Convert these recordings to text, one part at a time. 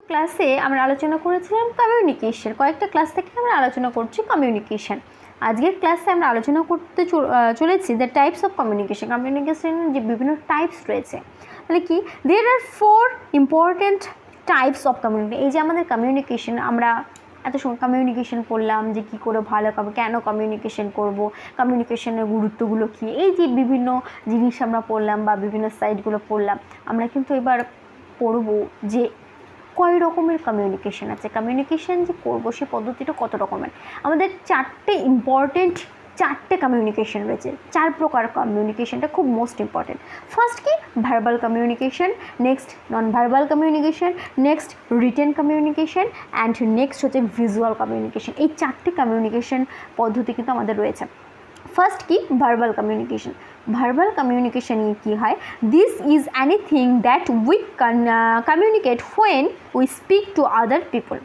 ক্লাসে আমরা আলোচনা করেছিলাম কমিউনিকেশন, কয়েকটা ক্লাস থেকে আমরা আলোচনা করছি কমিউনিকেশন। আজকের ক্লাসে আমরা আলোচনা করতে চলেছি দ্য টাইপস অফ কমিউনিকেশন। কমিউনিকেশনের যে বিভিন্ন টাইপস রয়েছে, মানে কি, দেয়ার আর 4 ইম্পর্টেন্ট টাইপস অফ কমিউনিকেশন। এই যে আমাদের কমিউনিকেশন, আমরা এত সময় কমিউনিকেশন পড়লাম যে কী করে ভালো কেন কমিউনিকেশন করব, কমিউনিকেশনের গুরুত্বগুলো কী, এই যে বিভিন্ন জিনিস আমরা পড়লাম বা বিভিন্ন সাইটগুলো পড়লাম, আমরা কিন্তু এবার পড়ব যে কয় রকমের কমিউনিকেশন আছে, কমিউনিকেশন যে করবো সে পদ্ধতিটা কত রকমের। আমাদের চারটে কমিউনিকেশন রয়েছে, 4 প্রকার কমিউনিকেশনটা খুব মোস্ট ইম্পর্টেন্ট। ফার্স্ট কি, verbal communication, next non verbal communication, next written communication and next হচ্ছে ভিজুয়াল কমিউনিকেশন। এই 4টে কমিউনিকেশন পদ্ধতি কিন্তু আমাদের রয়েছে। ফার্স্ট কি, ভার্বাল কমিউনিকেশন। ভার্বাল কমিউনিকেশন কী হয়, this is anything that we communicate when we speak to other people.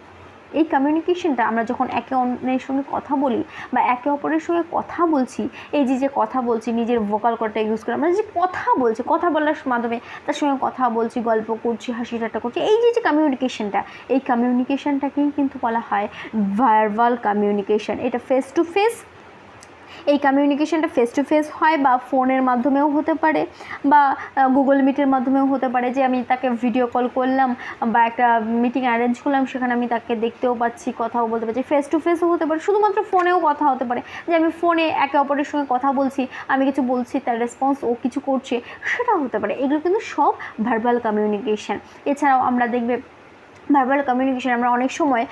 এই কমিউনিকেশনটা আমরা যখন একে অন্যের সঙ্গে কথা বলি বা একে অপরের সঙ্গে কথা বলছি, এই যে কথা বলছি, নিজের ভোকাল কর্ডটা ইউজ করে আমরা যে কথা বলছি, কথা বলার মাধ্যমে তার সঙ্গে কথা বলছি, গল্প করছি, হাসি ঠাট্টা করছি, এই যে কমিউনিকেশনটা, এই কমিউনিকেশনটাকেই কিন্তু বলা হয় ভার্বাল কমিউনিকেশন। এটা ফেস টু ফেস, এই কমিউনিকেশনটা ফেস টু ফেস হয় বা ফোনের মাধ্যমেও হতে পারে বা গুগল মিটের মাধ্যমেও হতে পারে, যে আমি তাকে ভিডিও কল করলাম বা একটা মিটিং অ্যারেঞ্জ করলাম, সেখানে আমি তাকে দেখতেও পাচ্ছি, কথাও বলতে পারছি। ফেস টু ফেসও হতে পারে, শুধুমাত্র ফোনেও কথা হতে পারে, যে আমি ফোনে একে অপরের সঙ্গে কথা বলছি, আমি কিছু বলছি, তার রেসপন্স ও কিছু করছে, সেটাও হতে পারে। এগুলো কিন্তু সব ভার্বাল কমিউনিকেশন। এছাড়াও আমরা দেখবে ভার্বাল কমিউনিকেশন আমরা অনেক সময়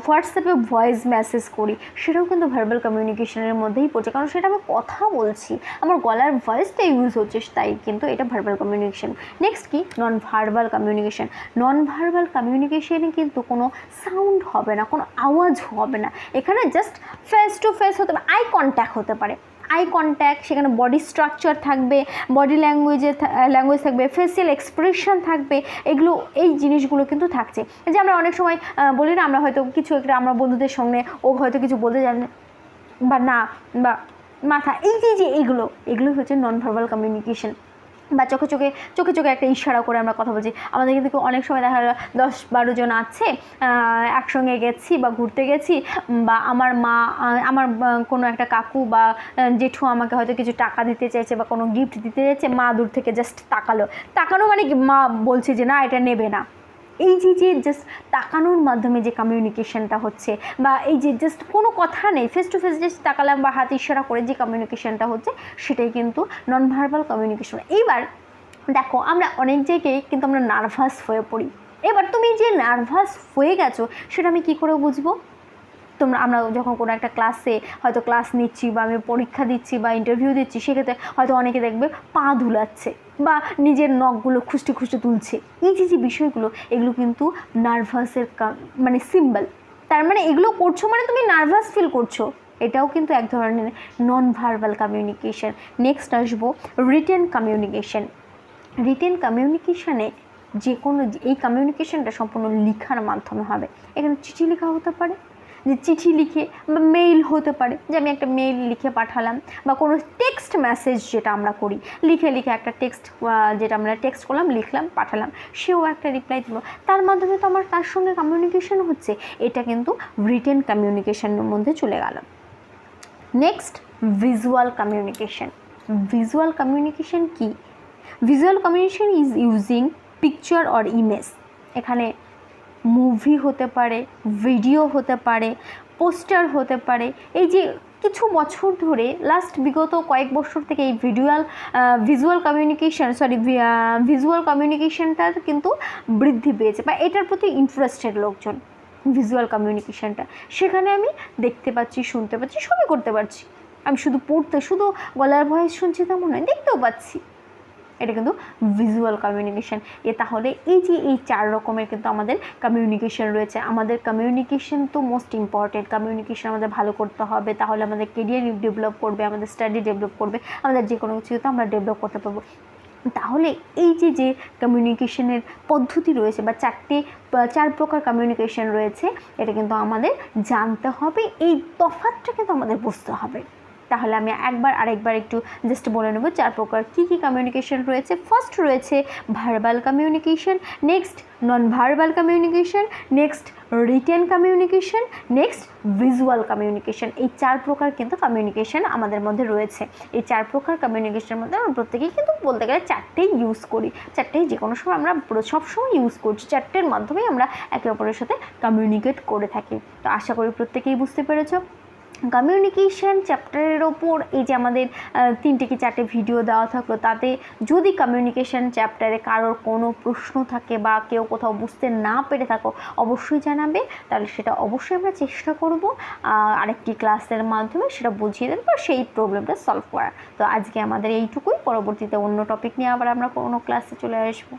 হোয়াটসঅ্যাপে ভয়েস মেসেজ করি, সেটাও কিন্তু ভার্বাল কমিউনিকেশনের মধ্যেই পড়ছে, কারণ সেটা আমি কথা বলছি, আমার গলার ভয়েসটা ইউজ হচ্ছে, তাই কিন্তু এটা ভার্বাল কমিউনিকেশন। নেক্সট কি, non verbal communication. Non verbal কমিউনিকেশনে কিন্তু কোনো সাউন্ড হবে না, কোনো আওয়াজ হবে না, এখানে জাস্ট ফেস টু ফেস হতে পারে, আই কন্ট্যাক্ট হতে পারে, আই কন্ট্যাক্ট, সেখানে বডি স্ট্রাকচার থাকবে, বডি ল্যাঙ্গুয়েজ থাকবে, ফেসিয়াল এক্সপ্রেশন থাকবে, এগুলো এই জিনিসগুলো কিন্তু থাকছে। যে আমরা অনেক সময় বলি না, আমরা হয়তো কিছু একটা আমরা বন্ধুদের সঙ্গে ও হয়তো কিছু বলতে জানে বা না, বা মাথা, এই যে এগুলো হচ্ছে নন ভার্বাল কমিউনিকেশন। বা চোখে চোখে একটা ইশারা করে আমরা কথা বলছি। আমাদের কিন্তু অনেক সময় দেখা গেলো 10-12 জন আছে, একসঙ্গে গেছি বা ঘুরতে গেছি, বা আমার মা, আমার কোনো একটা কাকু বা জেঠু আমাকে হয়তো কিছু টাকা দিতে চাইছে বা কোনো গিফট দিতে চাইছে, মা দূর থেকে জাস্ট তাকানো মানে কি, মা বলছে যে না এটা নেবে না। এই যে জাস্ট তাকানোর মাধ্যমে যে কমিউনিকেশনটা হচ্ছে, বা এই যে জাস্ট কোনো কথা নেই, ফেস টু ফেস জাস্ট তাকালাম বা হাত ইশারা করে যে কমিউনিকেশনটা হচ্ছে, সেটাই কিন্তু নন ভার্বাল কমিউনিকেশন। এইবার দেখো, আমরা অনেক জায়গায় কিন্তু আমরা নার্ভাস হয়ে পড়ি। এবার তুমি যে নার্ভাস হয়ে গেছো, সেটা আমি কী করে বুঝবো? আমরা যখন কোনো একটা ক্লাসে হয়তো ক্লাস নিচ্ছি বা আমি পরীক্ষা দিচ্ছি বা ইন্টারভিউ দিচ্ছি, সেক্ষেত্রে হয়তো অনেকে দেখবে পা ধুলাচ্ছে বা নিজের নখগুলো খুঁজতে তুলছে। এই যে বিষয়গুলো, এগুলো কিন্তু নার্ভাসের মানে সিম্বল। তার মানে এগুলো করছো মানে তুমি নার্ভাস ফিল করছো, এটাও কিন্তু এক ধরনের নন ভার্বাল কমিউনিকেশন। নেক্সট আসবো রিটেন কমিউনিকেশন। রিটেন কমিউনিকেশনে যে কোনো, এই কমিউনিকেশনটা সম্পূর্ণ লেখার মাধ্যমে হবে। এখানে চিঠি লেখা হতে পারে, যে চিঠি লিখে, বা মেইল হতে পারে, যে আমি একটা মেইল লিখে পাঠালাম, বা কোনো টেক্সট মেসেজ যেটা আমরা করি, লিখে একটা টেক্সট, যেটা আমরা টেক্সট করলাম, লিখলাম, পাঠালাম, সেও একটা রিপ্লাই দিল, তার মাধ্যমে তো আমার তার সঙ্গে কমিউনিকেশন হচ্ছে। এটা কিন্তু রিটেন কমিউনিকেশনের মধ্যে চলে গেল। Next, visual communication. Visual communication কি? Visual communication is using picture or image. এখানে মুভি হতে পারে, ভিডিও হতে পারে, পোস্টার হতে পারে। এই যে কিছু বছর ধরে, বিগত কয়েক বছর থেকে এই ভিজুয়াল কমিউনিকেশনটার কিন্তু বৃদ্ধি পেয়েছে, বা এটার প্রতি ইন্টারেস্টেড লোকজন। ভিজুয়াল কমিউনিকেশনটা, সেখানে আমি দেখতে পাচ্ছি, শুনতে পাচ্ছি, সবই করতে পারছি। আমি শুধু গলার ভয়েস শুনছি তেমন নয়, দেখতেও পাচ্ছি। এটা কিন্তু ভিজুয়াল কমিউনিকেশন। তাহলে এই 4 রকমের কিন্তু আমাদের কমিউনিকেশন রয়েছে। আমাদের কমিউনিকেশন তো মোস্ট ইম্পর্টেন্ট। কমিউনিকেশন আমাদের ভালো করতে হবে, তাহলে আমাদের কেরিয়ার ডেভেলপ করবে, আমাদের স্টাডি ডেভেলপ করবে, আমাদের যে কোনো কিছু তো আমরা ডেভেলপ করতে পারবো। তাহলে এই যে কমিউনিকেশনের পদ্ধতি রয়েছে, বা 4 প্রকার কমিউনিকেশন রয়েছে, এটা কিন্তু আমাদের জানতে হবে, এই তফাৎটা কিন্তু আমাদের বুঝতে হবে। তাহলে আমি আরেকবার একটু জাস্ট বলে নেব 4 প্রকার কী কী কমিউনিকেশন রয়েছে। ফার্স্ট রয়েছে ভার্বাল কমিউনিকেশন, নেক্সট নন verbal communication, next written communication, next visual communication. এই 4 প্রকার কিন্তু কমিউনিকেশন আমাদের মধ্যে রয়েছে। এই 4 প্রকার কমিউনিকেশনের মধ্যে আমরা প্রত্যেকেই কিন্তু বলতে গেলে 4টেই ইউজ করি, 4টেই যে কোনো সময় আমরা সবসময় ইউজ করছি, 4টের মাধ্যমেই আমরা একে অপরের সাথে কমিউনিকেট করে থাকি। তো আশা করি প্রত্যেকেই বুঝতে পেরেছ। কমিউনিকেশন চ্যাপ্টারের ওপর এই যে আমাদের 3টে কি 4টে ভিডিও দেওয়া থাকলো, তাতে যদি কমিউনিকেশন চ্যাপ্টারে কারোর কোনো প্রশ্ন থাকে বা কেউ কোথাও বুঝতে না পেরে থাকো অবশ্যই জানাবে, তাহলে সেটা অবশ্যই আমরা চেষ্টা করব আরেকটি ক্লাসের মাধ্যমে সেটা বুঝিয়ে দেবো বা সেই প্রবলেমটা সলভ করার। তো আজকে আমাদের এইটুকুই, পরবর্তীতে অন্য টপিক নিয়ে আবার আমরা কোনো ক্লাসে চলে আসবো।